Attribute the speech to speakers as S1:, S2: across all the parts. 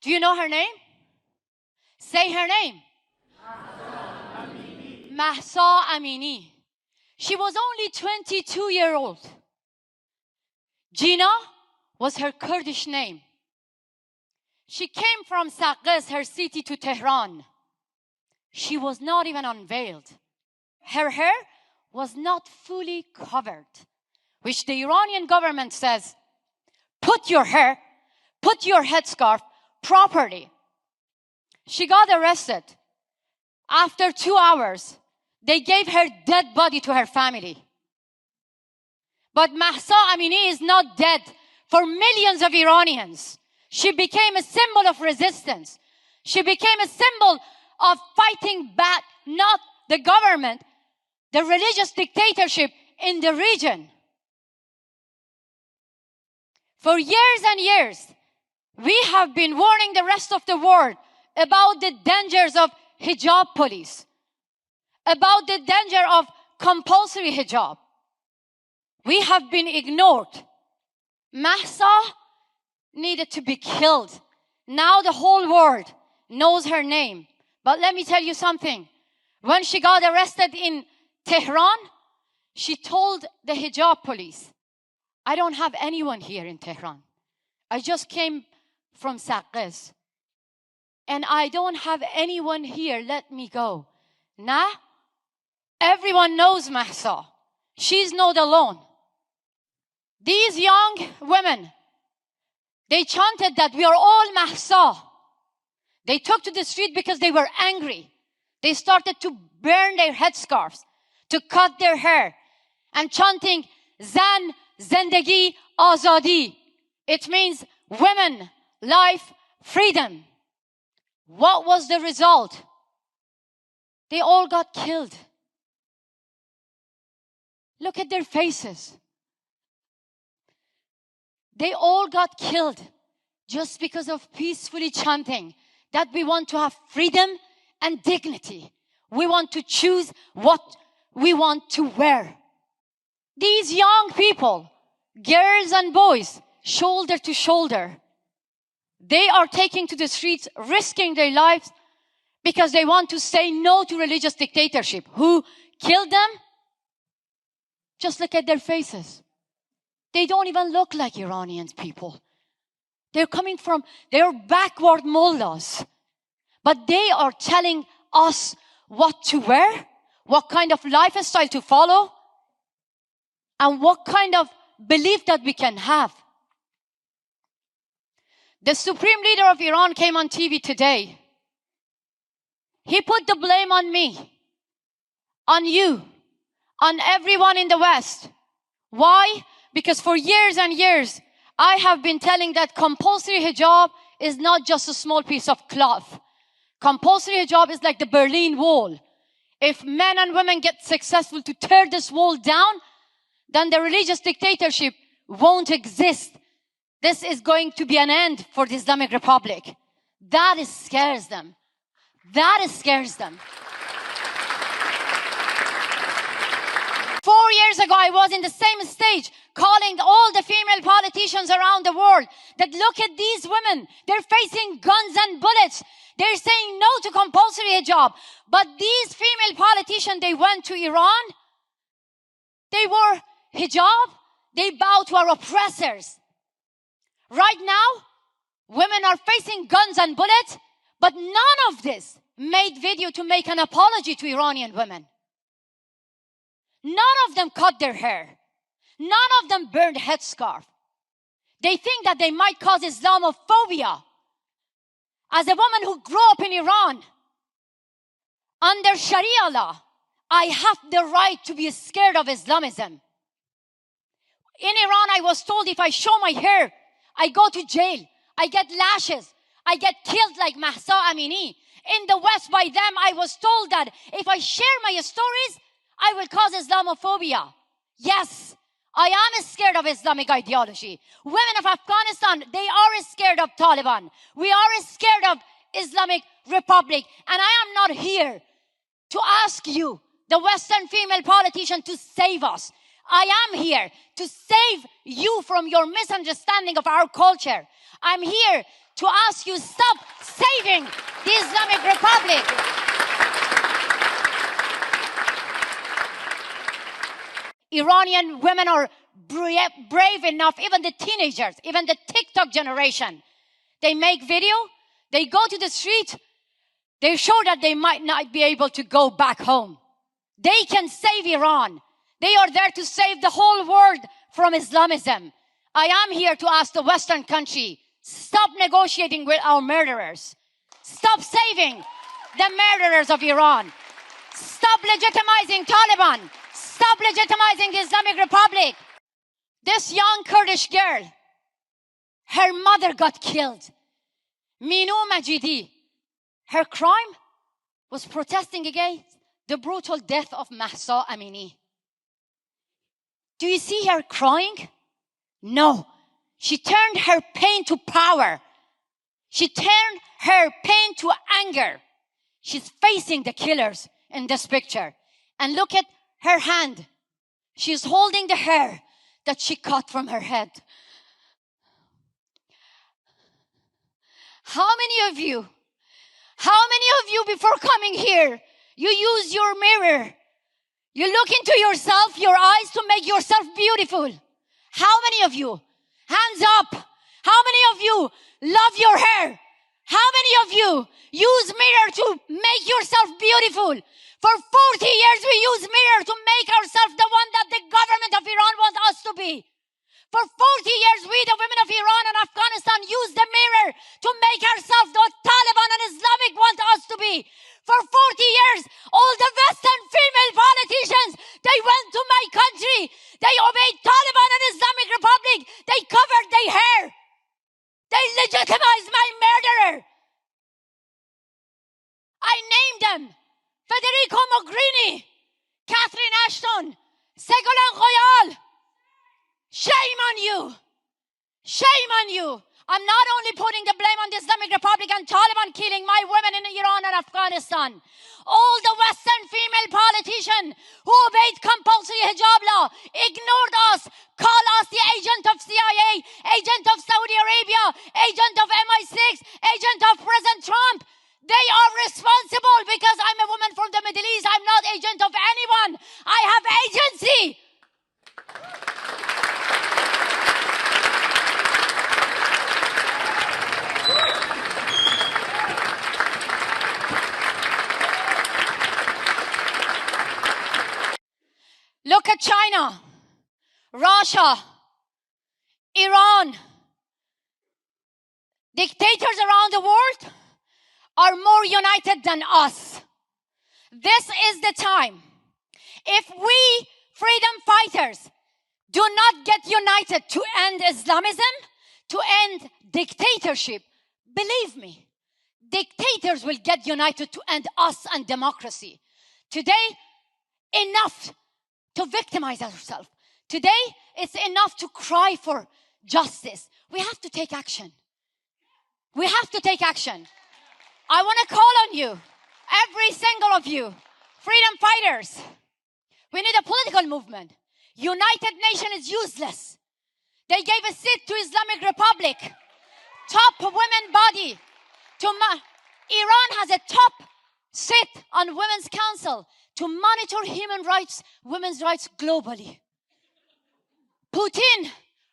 S1: Do you know her name? Say her name. Mahsa Amini. She was only 22-year-old. Gina was her Kurdish name. She came from Saqqez, her city, to Tehran. She was not even unveiled. Her hair was not fully covered, which the Iranian government says, put your headscarf properly. She got arrested. After 2 hours, they gave her dead body to her family. But Mahsa Amini is not dead. For millions of Iranians, she became a symbol of resistance. She became a symbol of fighting back, not the government, the religious dictatorship in the region. For years and years, we have been warning the rest of the world about the dangers of hijab police, about the danger of compulsory hijab. We have been ignored. Mahsa needed to be killed. Now the whole world knows her name. But let me tell you something. When she got arrested in Tehran, she told the hijab police, I don't have anyone here in Tehran. I just came from Saqqez. And I don't have anyone here. Let me go. Now, everyone knows Mahsa. She's not alone. These young women, they chanted that we are all Mahsa. They took to the street because they were angry. They started to burn their headscarves, to cut their hair, and chanting, Zan, Zendagi, Azadi. It means women, life, freedom. What was the result? They all got killed. Look at their faces. They all got killed just because of peacefully chanting that we want to have freedom and dignity. We want to choose what we want to wear. These young people, girls and boys, shoulder to shoulder, they are taking to the streets, risking their lives because they want to say no to religious dictatorship. Who killed them? Just look at their faces. They don't even look like Iranian people. They're backward mullahs. But they are telling us what to wear, what kind of lifestyle to follow, and what kind of belief that we can have. The supreme leader of Iran came on TV today. He put the blame on me, on you, on everyone in the West. Why? Because for years and years, I have been telling that compulsory hijab is not just a small piece of cloth. Compulsory hijab is like the Berlin Wall. If men and women get successful to tear this wall down, then the religious dictatorship won't exist. This is going to be an end for the Islamic Republic. That scares them. That scares them. 4 years ago, I was in the same stage calling all the female politicians around the world that look at these women. They're facing guns and bullets. They're saying no to compulsory hijab. But these female politicians, they went to Iran. They wore hijab. They bowed to our oppressors. Right now, women are facing guns and bullets, but none of this made video to make an apology to Iranian women. None of them cut their hair. None of them burned headscarf. They think that they might cause Islamophobia. As a woman who grew up in Iran, under Sharia law, I have the right to be scared of Islamism. In Iran, I was told if I show my hair, I go to jail. I get lashes. I get killed like Mahsa Amini. In the West, by them, I was told that if I share my stories, I will cause Islamophobia. Yes, I am scared of Islamic ideology. Women of Afghanistan, they are scared of Taliban. We are scared of Islamic Republic. And I am not here to ask you, the Western female politician, to save us. I am here to save you from your misunderstanding of our culture. I'm here to ask you, stop saving the Islamic Republic. Iranian women are brave enough, even the teenagers, even the TikTok generation. They make video, they go to the street, they show that they might not be able to go back home. They can save Iran. They are there to save the whole world from Islamism. I am here to ask the Western country, stop negotiating with our murderers. Stop saving the murderers of Iran. Stop legitimizing Taliban. Stop legitimizing the Islamic Republic. This young Kurdish girl, her mother got killed. Minu Majidi, her crime was protesting against the brutal death of Mahsa Amini. Do you see her crying? No. She turned her pain to power. She turned her pain to anger. She's facing the killers in this picture. And look at her hand. She's holding the hair that she cut from her head. How many of you before coming here, you use your mirror? You look into yourself, your eyes, to make yourself beautiful. How many of you? Hands up. How many of you love your hair? How many of you use mirror to make yourself beautiful? For 40 years we use mirror to make ourselves the one that the government of Iran wants us to be. For 40 years we, the women of Iran and Afghanistan, use the mirror to make ourselves what Taliban and Islamic want us to be. For 40 years, all the Western female politicians, they went to my country. They obeyed Taliban and Islamic Republic. They covered their hair. They legitimized my murderer. I named them Federico Mogherini, Catherine Ashton, Ségolène Royal. Shame on you. Shame on you. I'm not only putting the blame on the Islamic Republic and Taliban killing my women in Iran and Afghanistan. All the Western female politicians who obeyed compulsory hijab law, ignored us, call us the agent of CIA, agent of Saudi Arabia, agent of MI6, agent of President Trump. They are responsible because I'm a woman from the Middle East. I'm not agent of anyone. I have agency. Look at China, Russia, Iran. Dictators around the world are more united than us. This is the time. If we freedom fighters do not get united to end Islamism, to end dictatorship, believe me, dictators will get united to end us and democracy. Today, enough to victimize ourselves. Today, it's enough to cry for justice. We have to take action. We have to take action. I want to call on you, every single of you, freedom fighters. We need a political movement. United Nations is useless. They gave a seat to Islamic Republic, top women body. Iran has a top seat on Women's Council to monitor human rights, women's rights globally. Putin,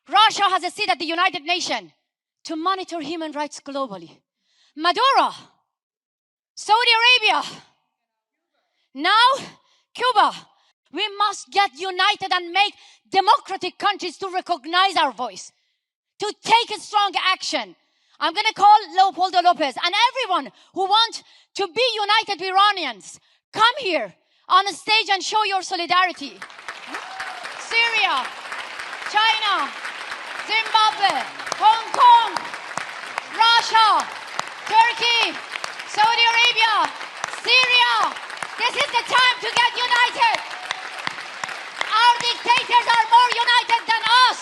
S1: Russia has a seat at the United Nations to monitor human rights globally. Maduro, Saudi Arabia, now Cuba. We must get united and make democratic countries to recognize our voice, to take a strong action. I'm going to call Leopoldo Lopez and everyone who wants to be united Iranians, come here on a stage and show your solidarity. Syria, China, Zimbabwe, Hong Kong, Russia, Turkey, Saudi Arabia, Syria. This is the time to get united. Our dictators are more united than us.